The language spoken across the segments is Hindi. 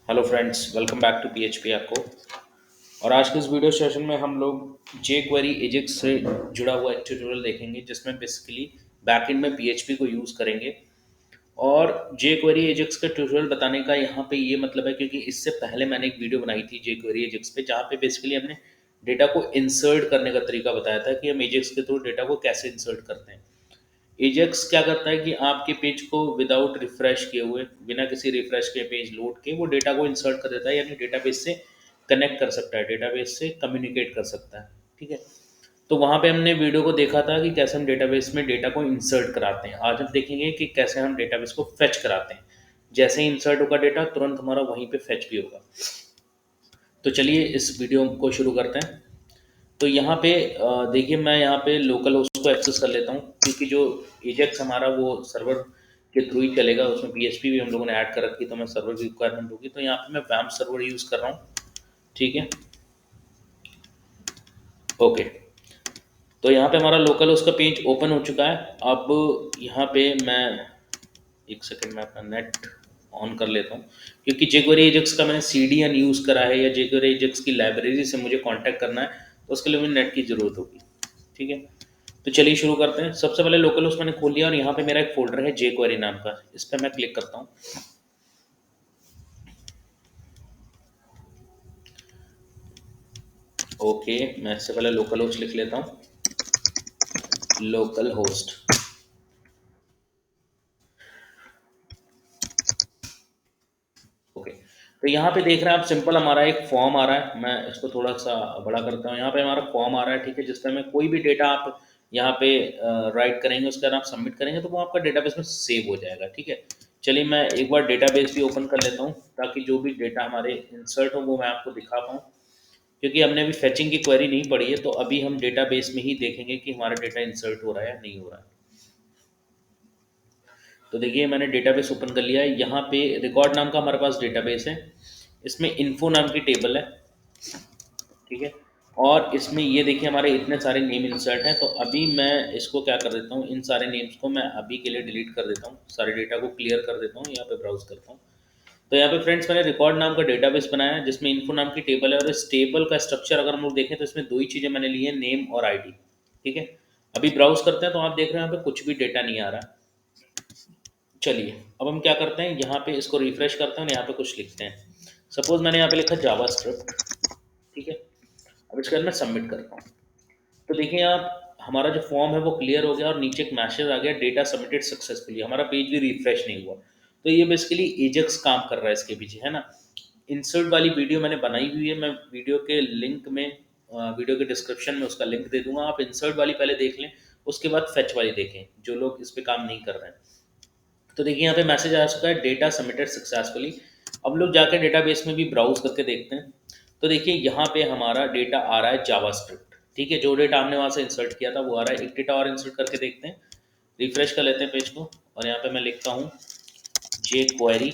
Hello friends, welcome back to PHP आपको। और आज के इस वीडियो सेशन में हम लोग जे क्वेरी एजेक्स से जुड़ा हुआ एक ट्यूटोरियल देखेंगे जिसमें बेसिकली बैकएंड में पीएचपी को यूज़ करेंगे। और जे क्वेरी एजेक्स का ट्यूटोरियल बताने का यहाँ पे ये मतलब है क्योंकि इससे पहले मैंने एक वीडियो बनाई थी जे क्वेरी एजेक्स पे, जहाँ पे बेसिकली हमने डेटा को इंसर्ट करने का तरीका बताया था कि हम एजेक्स के थ्रू डेटा को कैसे इंसर्ट करते हैं। एजेक्स क्या करता है कि आपके पेज को विदाउट रिफ्रेश किए हुए, बिना किसी रिफ्रेश के पेज लोड के वो डेटा को इंसर्ट कर देता है, यानी डेटाबेस से कनेक्ट कर सकता है, डेटाबेस से कम्युनिकेट कर सकता है। ठीक है। तो वहाँ पे हमने वीडियो को देखा था कि कैसे हम डेटाबेस में डेटा को इंसर्ट कराते हैं। आज हम देखेंगे कि कैसे हम डेटाबेस को फेच कराते हैं। जैसे ही इंसर्ट होगा डेटा, तुरंत हमारा वहीं पे फेच भी होगा। तो चलिए इस वीडियो को शुरू करते हैं। तो यहाँ पे देखिए, मैं यहाँ पे लोकल होस्ट को एक्सेस कर लेता हूँ क्योंकि जो एजेक्स हमारा वो सर्वर के थ्रू ही चलेगा। उसमें पीएचपी भी हम लोगों ने ऐड कर रखी, तो मैं सर्वर की रिक्वायरमेंट होगी, तो यहाँ पे मैं वैम्प सर्वर यूज़ कर रहा हूँ। ठीक है। ओके। तो यहाँ पे हमारा लोकल होस्ट का पेज ओपन हो चुका है। अब यहाँ पे मैं एक सेकंड में अपना नेट ऑन कर लेता हूँ क्योंकि jQuery Ajax का मैंने CDN यूज़ करा है या jQuery Ajax की लाइब्रेरी से मुझे कांटेक्ट करना है, तो उसके लिए मुझे नेट की ज़रूरत होगी। ठीक है। तो चलिए शुरू करते हैं। सबसे पहले लोकल होस्ट मैंने खोल लिया और यहाँ पे मेरा एक फोल्डर है jQuery नाम का, इस पर मैं क्लिक करता हूँ। ओके, मैं इससे पहले लोकल होस्ट लिख लेता हूँ, लोकल होस्ट। ओके। तो यहाँ पे देख रहे हैं आप, सिंपल हमारा एक फॉर्म आ रहा है। मैं इसको थोड़ा सा बड़ा करता हूँ। यहाँ पे हमारा फॉर्म आ रहा है, ठीक है, जिसमें में कोई भी डेटा आप यहाँ पे राइट करेंगे, उसके बाद आप सबमिट करेंगे तो वो आपका डेटाबेस में सेव हो जाएगा। ठीक है। चलिए मैं एक बार डेटाबेस भी ओपन कर लेता हूँ ताकि जो भी डेटा हमारे इंसर्ट हो वो मैं आपको दिखा पाऊँ, क्योंकि हमने अभी फेचिंग की क्वेरी नहीं पढ़ी है, तो अभी हम डेटाबेस में ही देखेंगे कि हमारा डेटा इंसर्ट हो रहा है या नहीं हो रहा है। तो देखिए मैंने डेटाबेस ओपन कर लिया है। यहाँ पे रिकॉर्ड नाम का हमारे पास डेटाबेस है, इसमें इन्फो नाम की टेबल है। ठीक है। और इसमें ये देखिए हमारे इतने सारे नेम इंसर्ट हैं। तो अभी मैं इसको क्या कर देता हूँ, इन सारे नेम्स को मैं अभी के लिए डिलीट कर देता हूँ, सारे डेटा को क्लियर कर देता हूँ, यहाँ पे ब्राउज करता हूँ। तो यहाँ पे फ्रेंड्स मैंने रिकॉर्ड नाम का डेटाबेस बनाया है जिसमें इन्फो नाम की टेबल है, और इस टेबल का स्ट्रक्चर अगर हम लोग देखें तो इसमें दो ही चीज़ें मैंने ली है, नेम और आईडी। ठीक है। अभी ब्राउज करते हैं तो आप देख रहे हैं यहाँ पे कुछ भी डेटा नहीं आ रहा। चलिए अब हम क्या करते हैं, यहाँ पे इसको रिफ्रेश करते हैं और यहाँ पे कुछ लिखते हैं। सपोज मैंने यहाँ पे लिखा जावा स्क्रिप्ट। ठीक है। अब इसके बाद मैं सबमिट करता हूँ। तो देखिए आप, हमारा जो फॉर्म है वो क्लियर हो गया और नीचे एक मैसेज आ गया, डेटा सबमिटेड सक्सेसफुली। हमारा पेज भी रिफ्रेश नहीं हुआ। तो ये बेसिकली एजेक्स काम कर रहा है इसके पीछे, है ना। इंसर्ट वाली वीडियो मैंने बनाई हुई है, मैं वीडियो के लिंक में वीडियो के डिस्क्रिप्शन में उसका लिंक दे दूंगा। आप इंसर्ट वाली पहले देख लें, उसके बाद फेच वाली देखें, जो लोग इस पे काम नहीं कर रहे हैं। तो देखिए यहाँ पे मैसेज आ चुका है, डेटा सबमिटेड सक्सेसफुली। अब लोग जाकर डेटाबेस में भी ब्राउज करके देखते हैं। तो देखिए यहाँ पे हमारा डेटा आ रहा है जावास्क्रिप्ट। ठीक है, जो डेटा हमने वहाँ से इंसर्ट किया था वो आ रहा है। एक डेटा और इंसर्ट करके देखते हैं, रिफ्रेश कर लेते हैं पेज को, और यहाँ पे मैं लिखता हूँ जे क्वेरी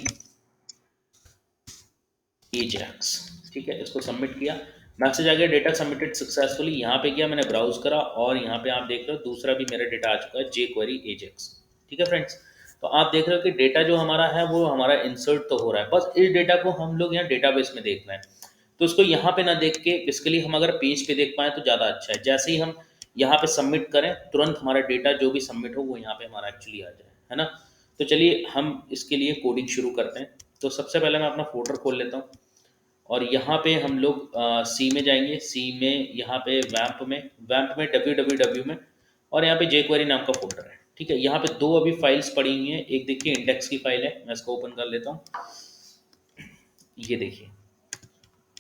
एजैक्स। ठीक है, इसको सबमिट किया, मैसेज आ गया डेटा सबमिटेड सक्सेसफुली। यहाँ पे किया, मैंने ब्राउज करा और यहाँ पे आप देख रहे हो दूसरा भी मेरा डेटा आ चुका है, जे क्वेरी एजेक्स। ठीक है फ्रेंड्स। तो आप देख रहे हो कि डेटा जो हमारा है वो हमारा इंसर्ट तो हो रहा है, बस इस डेटा को हम लोग यहाँ डेटाबेस में देख रहे हैं। तो इसको यहाँ पे ना देख के इसके लिए हम अगर पेज पे देख पाए तो ज़्यादा अच्छा है। जैसे ही हम यहाँ पे सबमिट करें, तुरंत हमारा डेटा जो भी सबमिट हो वो यहाँ पे हमारा एक्चुअली आ जाए, है ना। तो चलिए हम इसके लिए कोडिंग शुरू करते हैं। तो सबसे पहले मैं अपना फोल्डर खोल लेता हूँ और यहाँ पे हम लोग सी में जाएंगे। सी में यहाँ पे वैम्प में www में, और यहाँ पे jQuery नाम का फोल्डर है। ठीक है। यहाँ पे दो अभी फाइल्स पड़ी हुई हैं, एक देखिए इंडेक्स की फाइल है, मैं इसको ओपन कर लेता हूँ, ये देखिए,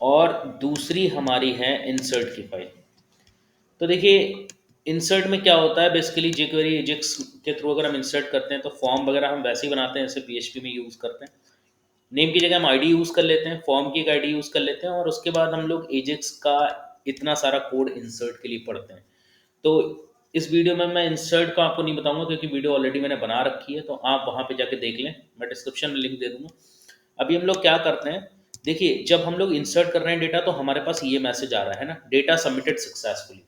और दूसरी हमारी है इंसर्ट की फाइल। तो देखिए इंसर्ट में क्या होता है, बेसिकली jQuery एजेक्स के थ्रू अगर हम इंसर्ट करते हैं तो फॉर्म वगैरह हम वैसे ही बनाते हैं जैसे पीएचपी में यूज़ करते हैं। नेम की जगह हम आईडी यूज़ कर लेते हैं, फॉर्म की एक आईडी यूज़ कर लेते हैं, और उसके बाद हम लोग एजेक्स का इतना सारा कोड इंसर्ट के लिए पढ़ते हैं। तो इस वीडियो में मैं इंसर्ट का आपको नहीं बताऊंगा क्योंकि वीडियो ऑलरेडी मैंने बना रखी है, तो आप वहाँ पे जाके देख लें, मैं डिस्क्रिप्शन में लिंक दे दूंगा। अभी हम लोग क्या करते हैं, देखिए जब हम लोग इंसर्ट कर रहे हैं डेटा तो हमारे पास ये मैसेज आ रहा है ना, डेटा सबमिटेड सक्सेसफुली,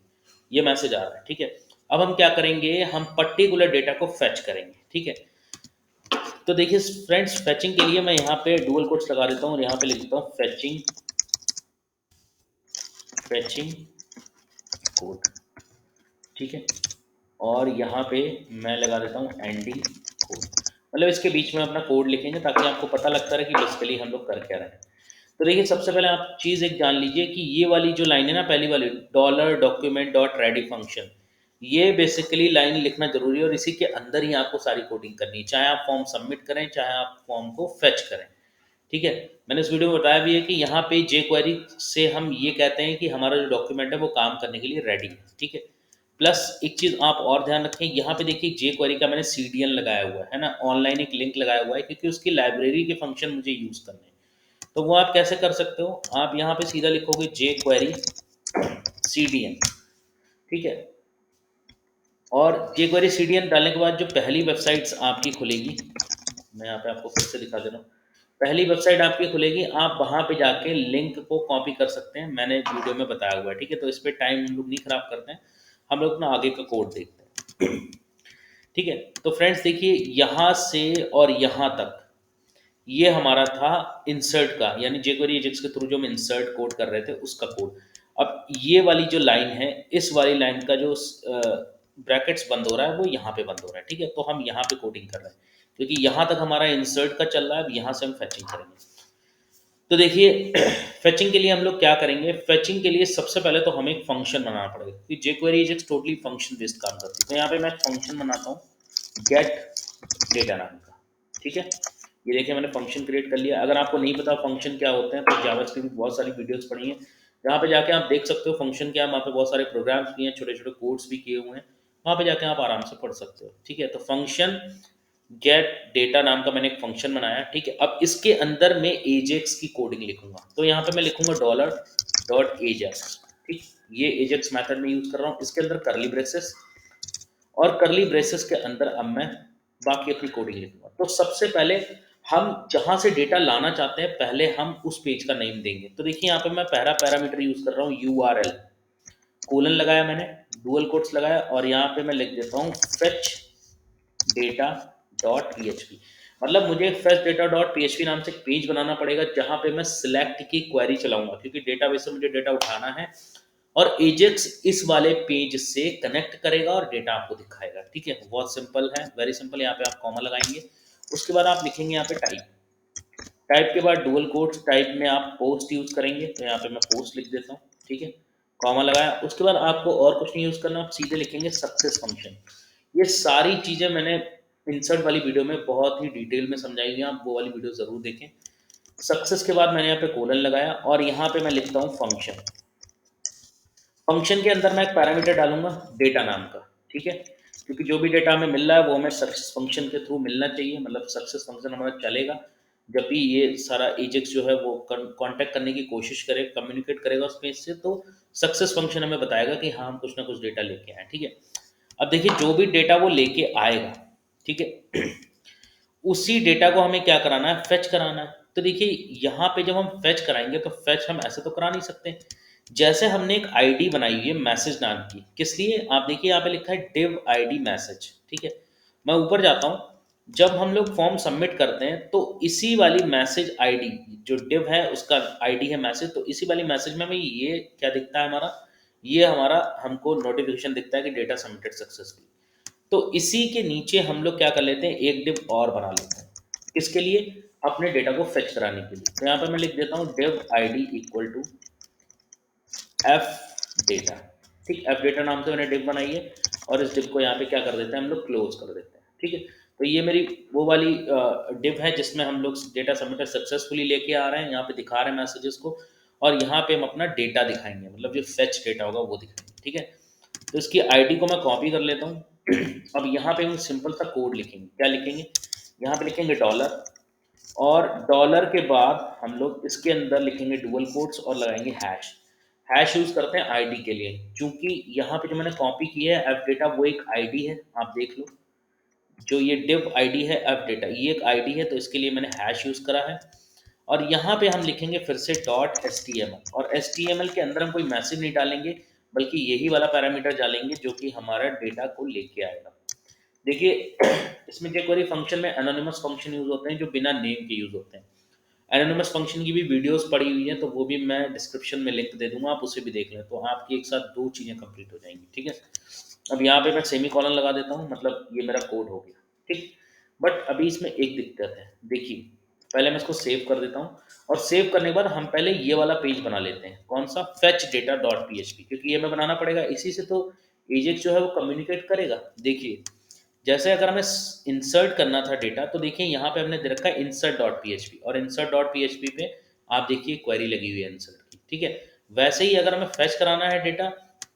ये मैसेज आ रहा है। ठीक है। अब हम क्या करेंगे, हम पर्टिकुलर डेटा को फेच करेंगे। ठीक है। तो देखिए फ्रेंड्स, फेचिंग के लिए मैं यहाँ पे डुअल कोट्स लगा देता हूँ और यहाँ पे लिख देता हूँ फेचिंग, फेचिंग कोड, ठीक है। और यहाँ पे मैं लगा देता हूँ एंडिंग कोड, मतलब इसके बीच में अपना कोड लिखेंगे ताकि आपको पता लगता रहे कि बेसिकली हम लोग कर क्या रहे हैं। तो देखिए सबसे पहले आप चीज़ एक जान लीजिए कि ये वाली जो लाइन है ना, पहली वाली dollar document dot ready function, ये बेसिकली लाइन लिखना जरूरी है और इसी के अंदर ही आपको सारी कोडिंग करनी है, चाहे आप फॉर्म सबमिट करें चाहे आप फॉर्म को फेच करें, ठीक है। मैंने इस वीडियो में बताया भी है कि यहाँ पे जे क्वेरी से हम ये कहते हैं कि हमारा जो डॉक्यूमेंट है वो काम करने के लिए रेडी है, ठीक है। प्लस एक चीज़ आप और ध्यान रखें, यहाँ पे देखिए जे क्वेरी का मैंने सीडीएन लगाया हुआ है ना, ऑनलाइन एक लिंक लगाया हुआ है क्योंकि उसकी लाइब्रेरी के फंक्शन मुझे यूज़ करने हैं। तो वो आप कैसे कर सकते हो, आप यहाँ पे सीधा लिखोगे जे क्वेरी सीडीएन, ठीक है। और जे क्वेरी सीडीएन डालने के बाद जो पहली वेबसाइट्स आपकी खुलेगी, मैं यहाँ पे आपको फिर से दिखा दे रहा हूँ, पहली वेबसाइट आपकी खुलेगी, आप वहाँ पे जाके लिंक को कॉपी कर सकते हैं, मैंने वीडियो में बताया हुआ है, ठीक है। तो इस पर टाइम हम लोग नहीं खराब करते हैं, हम लोग अपना आगे का कोड देखते हैं, ठीक है। तो फ्रेंड्स देखिए यहाँ से और यहाँ तक ये हमारा था इंसर्ट का, यानी jQuery Ajax के थ्रू जो हम इंसर्ट कोड कर रहे थे उसका कोड। अब ये वाली जो लाइन है, इस वाली लाइन का जो ब्रैकेट्स बंद हो रहा है वो यहाँ पे बंद हो रहा है, ठीक है। तो हम यहाँ पे कोडिंग कर रहे हैं क्योंकि यहाँ तक हमारा इंसर्ट का चल रहा है, अब यहाँ से हम फेचिंग करेंगे। तो देखिए फेचिंग के लिए हम लोग क्या करेंगे, फेचिंग के लिए सबसे पहले तो हमें एक फंक्शन बनाना पड़ेगा क्योंकि jQuery Ajax totally function based काम करती है। तो यहाँ पे मैं फंक्शन बनाता हूँ गेट डेटा नाम का, ठीक है। ये देखिए मैंने फंक्शन क्रिएट कर लिया। अगर आपको नहीं पता फंक्शन क्या होते हैं तो जावास्क्रिप्ट में बहुत सारी वीडियोस पड़ी हैं, जहाँ पे जाके आप देख सकते हो फंक्शन क्या है। वहाँ पे बहुत सारे प्रोग्राम्स भी हैं, छोटे छोटे कोड्स भी किए हुए हैं, वहाँ पे जाके आप आराम से पढ़ सकते हो, ठीक है। तो फंक्शन गेट डेटा नाम का मैंने एक फंक्शन बनाया, ठीक है। अब इसके अंदर मैं एजेक्स की कोडिंग लिखूंगा, तो यहाँ पे मैं लिखूंगा डॉलर डॉट एजेक्स, ठीक। ये एजेक्स मेथड में यूज कर रहा हूँ, इसके अंदर करली ब्रेसेस, और करली ब्रेसेस के अंदर अब मैं बाकी अपनी कोडिंग लिखूंगा। तो सबसे पहले हम जहां से डेटा लाना चाहते हैं पहले हम उस पेज का नेम देंगे। तो देखिए यहाँ पे मैं पहला पैरामीटर यूज कर रहा हूँ URL, कोलन लगाया मैंने, डुअल कोट्स लगाया और यहाँ पे मैं लिख देता हूँ फेच डेटा डॉट php। मतलब मुझे फेच डेटा डॉट php नाम से एक पेज बनाना पड़ेगा जहां पे मैं सिलेक्ट की क्वेरी चलाऊंगा क्योंकि डेटाबेस से मुझे डेटा उठाना है और एजेक्स इस वाले पेज से कनेक्ट करेगा और डेटा आपको दिखाएगा, ठीक है। बहुत सिंपल है, वेरी सिंपल। यहाँ पे आप कॉमा लगाएंगे, उसके बाद आप लिखेंगे यहाँ पे टाइप, टाइप के बाद डुअल कोट्स, टाइप में आप पोस्ट यूज करेंगे, तो यहाँ पे मैं पोस्ट लिख देता हूँ, ठीक है। कॉमा लगाया, उसके बाद आपको और कुछ नहीं यूज करना, आप सीधे लिखेंगे सक्सेस फंक्शन। ये सारी चीजें मैंने इंसर्ट वाली वीडियो में बहुत ही डिटेल में समझाई हुई है, आप वो वाली वीडियो जरूर देखें। सक्सेस के बाद मैंने यहाँ पे कोलन लगाया और यहाँ पे मैं लिखता हूँ फंक्शन। फंक्शन के अंदर मैं एक पैरामीटर डालूंगा डेटा नाम का, ठीक है, क्योंकि जो भी डेटा हमें मिल रहा है वो हमें सक्सेस फंक्शन के थ्रू मिलना चाहिए, मतलब सक्सेस फंक्शन हमारा चलेगा जब भी ये सारा एजेक्स जो है वो कांटेक्ट करने की कोशिश करे, कम्युनिकेट करेगा उस पेज से, तो सक्सेस फंक्शन हमें बताएगा कि हाँ हम कुछ ना कुछ डेटा लेके आए, ठीक है। अब देखिए जो भी डेटा वो लेके आएगा, ठीक है, उसी डेटा को हमें क्या कराना है, फेच कराना है। तो देखिए यहाँ पे जब हम फेच कराएंगे तो फेच हम ऐसे तो करा नहीं सकते, जैसे हमने एक आईडी बनाई हुई है मैसेज नाम की, किस लिए, आप देखिए यहाँ पे लिखा है div id मैसेज, ठीक है। मैं ऊपर जाता हूँ, जब हम लोग फॉर्म सबमिट करते हैं तो इसी वाली मैसेज आईडी जो div है उसका आईडी है मैसेज, तो इसी वाली मैसेज में हमें ये क्या दिखता है, हमारा ये हमारा हमको नोटिफिकेशन दिखता है कि डेटा सबमिटेड सक्सेसफुली। तो इसी के नीचे हम लोग क्या कर लेते हैं, एक डिव और बना लेते हैं, किसके लिए, अपने डेटा को फेच कराने के लिए। तो यहाँ पे मैं लिख देता हूँ div id equal to F data, ठीक। एफ डेटा नाम से मैंने डिव बनाई है और इस डिव को यहाँ पे क्या कर देते हैं हम लोग, क्लोज कर देते हैं, ठीक है। तो ये मेरी वो वाली डिव है जिसमें हम लोग डेटा सबमिटेड सक्सेसफुली लेके आ रहे हैं, यहाँ पे दिखा रहे हैं मैसेजेस को, और यहाँ पे हम अपना डेटा दिखाएंगे, मतलब जो फेच डेटा होगा वो दिखाएंगे, ठीक है। तो इसकी आईडी को मैं कॉपी कर लेता हूँ। अब यहाँ पे हम सिंपल सा कोड लिखेंगे, क्या लिखेंगे, यहाँ पे लिखेंगे डॉलर, और डॉलर के बाद हम लोग इसके अंदर लिखेंगे डुअल कोट्स और लगाएंगे हैश। हैश यूज करते हैं आईडी के लिए, क्योंकि यहाँ पे जो मैंने कॉपी की है एफ डेटा वो एक आईडी है, आप देख लो, जो ये डिव आईडी है एफ डेटा ये एक आईडी है, तो इसके लिए मैंने हैश यूज करा है। और यहाँ पे हम लिखेंगे फिर से डॉट HTML, और HTML के अंदर हम कोई मैसेज नहीं डालेंगे बल्कि यही वाला पैरामीटर डालेंगे जो कि हमारा डेटा को लेके आएगा। देखिए इसमें jQuery फंक्शन में एनोनिमस फंक्शन यूज होते हैं जो बिना नेम के यूज होते हैं। एनोनिमस फंक्शन की भी वीडियोस पड़ी हुई हैं, तो वो भी मैं डिस्क्रिप्शन में लिंक दे दूंगा, आप उसे भी देख लें, तो आपकी एक साथ दो चीज़ें कंप्लीट हो जाएंगी। ठीक है, अब यहाँ पे मैं सेमी कॉलन लगा देता हूँ, मतलब ये मेरा कोड हो गया। ठीक, बट अभी इसमें एक दिक्कत है। देखिए पहले मैं इसको सेव कर देता हूँ, और सेव करने के बाद हम पहले ये वाला पेज बना लेते हैं। कौन सा? fetch data डॉट php, क्योंकि ये हमें बनाना पड़ेगा, इसी से तो एजेक्स जो है वो कम्युनिकेट करेगा। देखिए जैसे अगर हमें इंसर्ट करना था डेटा, तो देखिए यहाँ पे हमने दे रखा है इंसर्ट डॉट पी, और इंसर्ट डॉट पी पे आप देखिए क्वेरी लगी हुई है इंसर्ट की। ठीक है, वैसे ही अगर हमें फेच कराना है डेटा,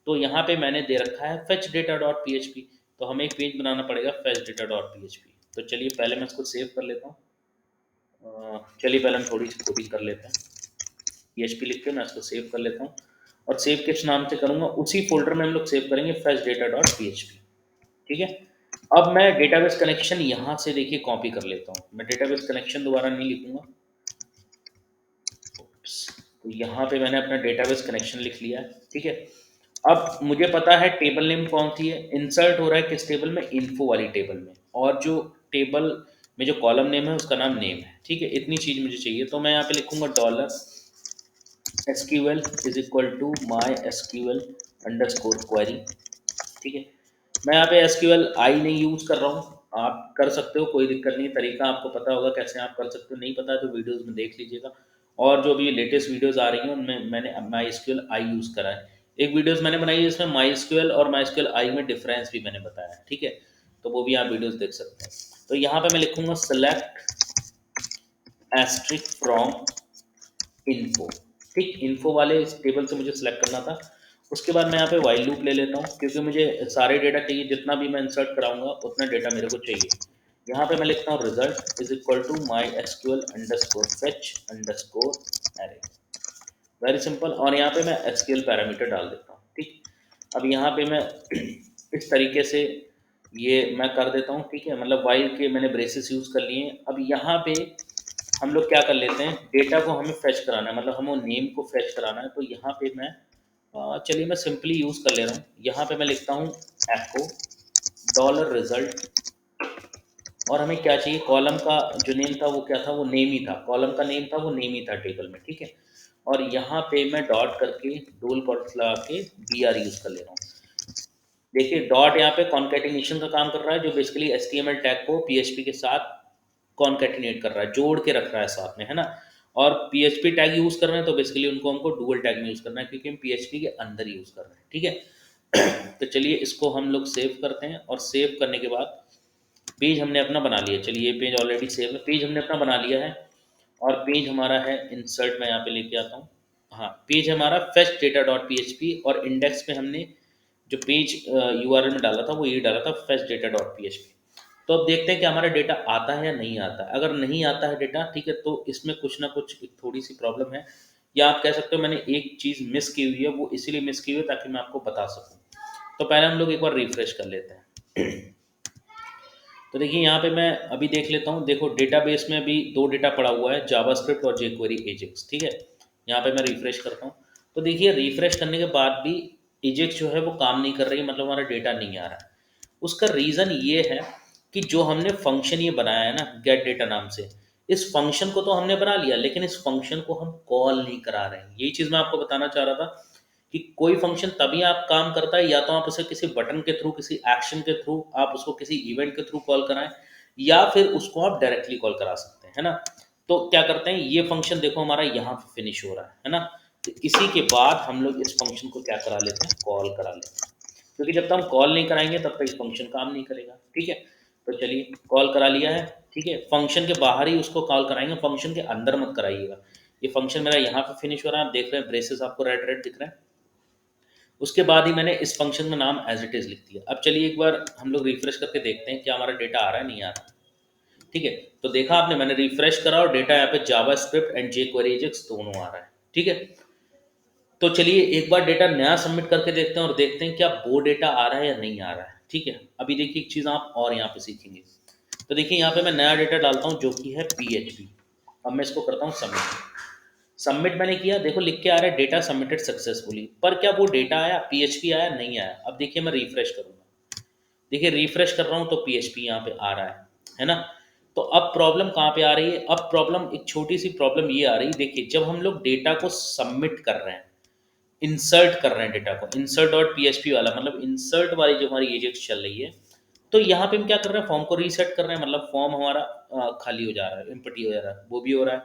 तो यहाँ पे मैंने दे रखा है फेच डेटा डॉट पी, तो हमें एक पेज बनाना पड़ेगा फेच डेटा डॉट पी। तो चलिए पहले मैं इसको सेव कर लेता हूँ। चलिए पहले हम थोड़ी सी कोडिंग कर लेते हैं। पी लिख के मैं इसको सेव कर लेता हूँ, और सेव किस नाम से करूँगा, उसी फोल्डर में हम लोग सेव करेंगे फेच डेटा डॉट पी। ठीक है, अब मैं डेटाबेस कनेक्शन यहाँ से देखिए कॉपी कर लेता हूँ। मैं डेटाबेस कनेक्शन दोबारा नहीं लिखूंगा। तो यहाँ पे मैंने अपना डेटाबेस कनेक्शन लिख लिया है। ठीक है, अब मुझे पता है टेबल नेम कौन सी है, इंसर्ट हो रहा है किस टेबल में, इन्फो वाली टेबल में, और जो टेबल में जो कॉलम नेम है उसका नाम नेम है। ठीक है, इतनी चीज़ मुझे चाहिए, तो मैं यहाँ पे लिखूंगा dollar SQL is equal to MySQL underscore query. ठीक है, मैं यहाँ पे एसक्यूएल आई नहीं यूज़ कर रहा हूँ, आप कर सकते हो, कोई दिक्कत नहीं, तरीका आपको पता होगा कैसे आप कर सकते हो, नहीं पता है तो वीडियोस में देख लीजिएगा। और जो भी लेटेस्ट वीडियोस आ रही हैं उनमें मैंने माई एसक्यूएल आई यूज़ करा है। एक वीडियोस मैंने बनाई है जिसमें माई एसक्यूएल और माई एसक्यूएल आई में डिफरेंस भी मैंने बताया है। ठीक है, तो वो भी आप वीडियोस देख सकते हैं। तो यहाँ पे मैं लिखूंगा सेलेक्ट एस्ट्रिक फ्रॉम इन्फो। ठीक, इन्फो वाले इस टेबल से मुझे सेलेक्ट करना था। उसके बाद मैं यहाँ पे वाइल लूप ले लेता हूँ, क्योंकि मुझे सारे डेटा चाहिए, जितना भी मैं इंसर्ट कराऊंगा उतना डेटा मेरे को चाहिए। यहाँ पे मैं लिखता हूँ result is equal to MySQL underscore fetch underscore array. Very simple, और यहाँ पे मैं एसक्यूएल पैरामीटर डाल देता हूँ। ठीक, अब यहाँ पे मैं इस तरीके से ये मैं कर देता हूँ। ठीक है, मतलब वाइल के मैंने ब्रेसेस यूज़ कर लिए हैं। अब यहाँ पे हम लोग क्या कर लेते हैं, डेटा को हमें फेच कराना है, मतलब हमें नेम को फेच कराना है। तो यहाँ पे मैं चलिए मैं सिंपली यूज़ कर ले रहा हूँ। यहाँ पे मैं लिखता हूँ एको डॉलर रिजल्ट, और हमें क्या चाहिए, कॉलम का जो नेम था वो क्या था, वो नेम ही था, कॉलम का नेम था वो नेम ही था टेबल में। ठीक है, और यहाँ पे मैं डॉट करके डबल कोट्स लगा के बी आर यूज़ कर ले रहा हूँ। देखिए डॉट यहाँ पे कॉन्केटिनेशन का काम कर रहा है, जो बेसिकली HTML टैग को PHP के साथ कॉन्केटिनेट कर रहा है, जोड़ के रख रहा है साथ में, है ना। और PHP टैग यूज़ कर रहे हैं, तो बेसिकली उनको हमको डुअल टैग में यूज़ करना है, क्योंकि हम PHP के अंदर यूज़ कर रहे हैं। ठीक है, तो चलिए इसको हम लोग सेव करते हैं, और सेव करने के बाद पेज हमने अपना बना लिया। चलिए ये पेज ऑलरेडी सेव है, पेज हमने अपना बना लिया है। और पेज हमारा है इंसर्ट, मैं यहाँ पे लेके आता हूँ। हाँ, पेज हमारा फेच डेटा डॉट पी, और इंडेक्स पे हमने जो पेज URL में डाला था वो ये डाला था फेच डेटा डॉट पी। तो अब देखते हैं कि हमारा डेटा आता है या नहीं आता है। अगर नहीं आता है डेटा, ठीक है, तो इसमें कुछ ना कुछ एक थोड़ी सी प्रॉब्लम है, या आप कह सकते हो मैंने एक चीज़ मिस की हुई है, वो इसीलिए मिस की हुई है ताकि मैं आपको बता सकूं। तो पहले हम लोग एक बार रिफ्रेश कर लेते हैं। तो देखिए यहाँ पे मैं अभी देख लेता हूँ। देखो डेटाबेस में अभी दो डेटा पड़ा हुआ है, जावास्क्रिप्ट और jQuery एजेक्स। ठीक है, यहाँ पे मैं रिफ्रेश करता हूँ, तो देखिए रिफ्रेश करने के बाद भी एजेक्स जो है वो काम नहीं कर रही है, मतलब हमारा डेटा नहीं आ रहा है। उसका रीज़न ये है कि जो हमने फंक्शन ये बनाया है ना गेट डेटा नाम से, इस फंक्शन को तो हमने बना लिया, लेकिन इस फंक्शन को हम कॉल नहीं करा रहे हैं। यही चीज़ मैं आपको बताना चाह रहा था कि कोई फंक्शन तभी आप काम करता है या तो आप उसे किसी बटन के थ्रू, किसी एक्शन के थ्रू, आप उसको किसी इवेंट के थ्रू कॉल कराएं, या फिर उसको आप डायरेक्टली कॉल करा सकते हैं, है ना। तो क्या करते हैं, ये फंक्शन देखो हमारा यहाँ पे फिनिश हो रहा है ना। तो इसी के बाद हम लोग इस फंक्शन को क्या करा लेते हैं, कॉल करा लेते हैं, क्योंकि जब तक हम कॉल नहीं कराएंगे तब तक फंक्शन काम नहीं करेगा। ठीक है, तो चलिए कॉल करा लिया है। ठीक है, फंक्शन के बाहर ही उसको कॉल कराएंगे, फंक्शन के अंदर मत कराइएगा। ये फंक्शन मेरा यहाँ पे फिनिश हो रहा है, आप देख रहे हैं ब्रेसेस आपको रेड रेड दिख रहा है। उसके बाद ही मैंने इस फंक्शन में नाम एज इट इज लिख दिया। अब चलिए एक बार हम लोग रिफ्रेश करके देखते हैं क्या हमारा डेटा आ रहा है नहीं आ रहा। ठीक है, तो देखा आपने, मैंने रिफ्रेश करा और डेटा यहाँ पे जावा स्क्रिप्ट एंड jQuery एजेक्स दोनों आ रहा है। ठीक है, तो चलिए एक बार डेटा नया सबमिट करके देखते हैं और देखते हैं क्या वो डेटा आ रहा है या नहीं आ रहा है। ठीक है, अभी देखिए एक चीज़ आप और यहाँ पे सीखेंगे। तो देखिए यहाँ पे मैं नया डेटा डालता हूँ जो कि है PHP। अब मैं इसको करता हूँ सबमिट। सबमिट मैंने किया, देखो लिख के आ रहा है डेटा सबमिटेड सक्सेसफुली, पर क्या वो डेटा आया, PHP आया नहीं आया। अब देखिए मैं रिफ्रेश करूँगा, देखिए रिफ्रेश कर रहा हूँ तो पीएचपी यहाँ पे आ रहा है ना। तो अब प्रॉब्लम कहाँ पे आ रही है, अब प्रॉब्लम एक छोटी सी प्रॉब्लम ये आ रही है, देखिए जब हम लोग डेटा को सबमिट कर रहे हैं, इंसर्ट कर रहे हैं डेटा को, इंसर्ट डॉट पीएचपी वाला मतलब इंसर्ट वाली जो हमारी एजेक्स चल रही है, तो यहाँ पे हम क्या कर रहे हैं, फॉर्म को रीसेट कर रहे हैं, मतलब फॉर्म हमारा खाली हो जा रहा है, एम्प्टी हो जा रहा है, वो भी हो रहा है,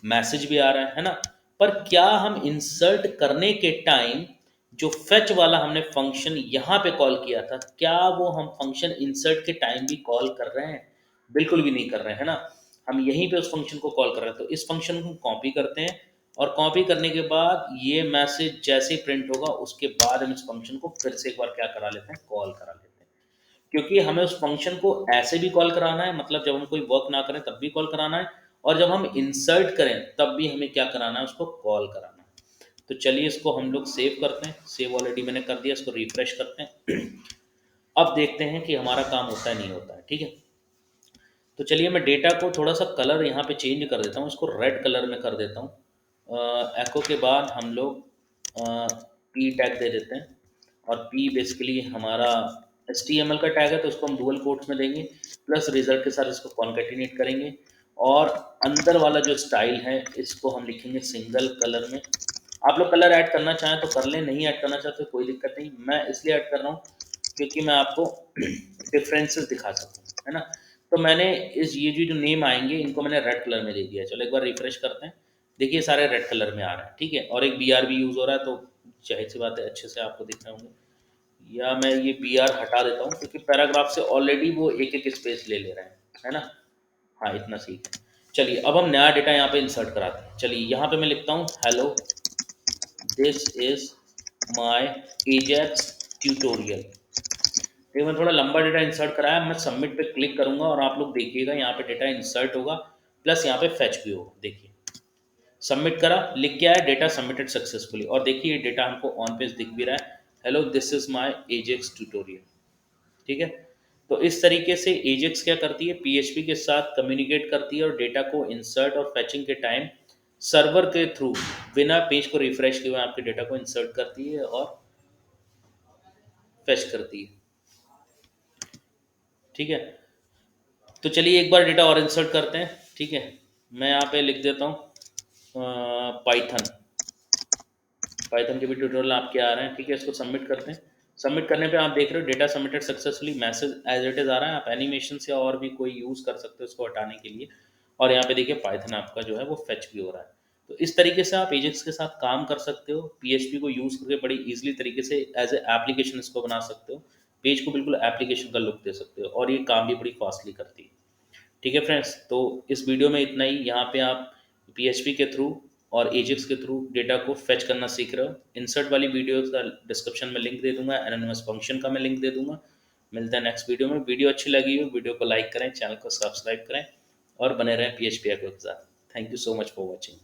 मैसेज भी आ रहा है ना। पर क्या हम इंसर्ट करने के टाइम जो फेच वाला हमने फंक्शन यहाँ पे कॉल किया था, क्या वो हम फंक्शन इंसर्ट के टाइम भी कॉल कर रहे हैं? बिल्कुल भी नहीं कर रहे हैं, है ना। हम यहीं पे उस फंक्शन को कॉल कर रहे हैं, तो इस फंक्शन को कॉपी करते हैं, और कॉपी करने के बाद ये मैसेज जैसे ही प्रिंट होगा उसके बाद हम इस फंक्शन को फिर से एक बार क्या करा लेते हैं, कॉल करा लेते हैं। क्योंकि हमें उस फंक्शन को ऐसे भी कॉल कराना है, मतलब जब हम कोई वर्क ना करें तब भी कॉल कराना है, और जब हम इंसर्ट करें तब भी हमें क्या कराना है, उसको कॉल कराना है। तो चलिए इसको हम लोग सेव करते हैं, सेव ऑलरेडी मैंने कर दिया, इसको रिफ्रेश करते हैं। अब देखते हैं कि हमारा काम होता है नहीं होता है, ठीक है। तो चलिए मैं डेटा को थोड़ा सा कलर यहाँ पे चेंज कर देता हूँ, इसको रेड कलर में कर देता हूँ। एको के बाद हम लोग पी टैग दे देते हैं, और पी बेसिकली हमारा HTML का टैग है, तो उसको हम डुअल कोट्स में देंगे, प्लस रिजल्ट के साथ इसको कॉन्केटिनेट करेंगे, और अंदर वाला जो स्टाइल है इसको हम लिखेंगे सिंगल कलर में। आप लोग कलर ऐड करना चाहें तो कर लें, नहीं ऐड करना चाहते तो कोई दिक्कत नहीं, मैं इसलिए ऐड कर रहा हूँ क्योंकि मैं आपको डिफरेंसेस दिखा सकूँ, है ना। तो मैंने ये जो नेम आएंगे इनको मैंने रेड कलर में दे दिया है। चलो एक बार रिफ्रेश करते हैं, देखिए सारे रेड कलर में आ रहे हैं, ठीक है। और एक BR भी यूज़ हो रहा है, तो जाहिर सी बात है अच्छे से आपको दिख रहे होंगे। या मैं ये BR हटा देता हूँ क्योंकि पैराग्राफ से ऑलरेडी वो एक एक स्पेस ले ले रहे हैं, है ना। हाँ इतना सही है। चलिए अब हम नया डेटा यहाँ पे इंसर्ट कराते हैं। चलिए यहाँ पे मैं लिखता हूँ hello this is my Ajax tutorial. देखिए मैं थोड़ा लंबा डेटा इंसर्ट कराया, मैं सबमिट पे क्लिक करूंगा और आप लोग देखिएगा यहाँ पे डेटा इंसर्ट होगा, प्लस यहाँ पे फैच भी होगा। देखिए सबमिट करा, लिख के आया डेटा सबमिटेड सक्सेसफुली, और देखिए ये डेटा हमको ऑन पेज दिख भी रहा है, hello this is my Ajax tutorial, ठीक है। तो इस तरीके से एजेक्स क्या करती है, पीएचपी के साथ कम्युनिकेट करती है, और डेटा को इंसर्ट और फैचिंग के टाइम सर्वर के थ्रू बिना पेज को रिफ्रेश किए हुए आपके डेटा को इंसर्ट करती है और फैच करती है, ठीक है। तो चलिए एक बार डेटा और इंसर्ट करते हैं, ठीक है। मैं यहाँ पे लिख देता हूँ पाइथन, पाइथन के भी ट्यूटोरियल आपके आ रहे हैं, ठीक है। इसको सबमिट करते हैं। सबमिट करने पे आप देख रहे हो data submitted successfully, message as it is आ रहा है। आप एनिमेशन से और भी कोई यूज़ कर सकते हो इसको हटाने के लिए, और यहाँ पे देखिए पाइथन आपका जो है वो फेच भी हो रहा है। तो इस तरीके से आप एजेक्स के साथ काम कर सकते हो, पीएचपी को यूज़ करके बड़ी ईजिली तरीके से एज ए एप्लीकेशन इसको बना सकते हो, पेज को बिल्कुल एप्लीकेशन का लुक दे सकते हो, और ये काम भी बड़ी फास्टली करती है, ठीक है फ्रेंड्स। तो इस वीडियो में इतना ही। यहाँ पे आप पीएचपी के थ्रू और एजेक्स के थ्रू डेटा को फेच करना सीख रहे हो। इंसर्ट वाली वीडियो का डिस्क्रिप्शन में लिंक दे दूंगा, एनोनिमस फंक्शन का मैं लिंक दे दूंगा। मिलते हैं नेक्स्ट वीडियो में। वीडियो अच्छी लगी हो वीडियो को लाइक करें, चैनल को सब्सक्राइब करें, और बने रहें पीएचपी के साथ। Thank you so much for watching.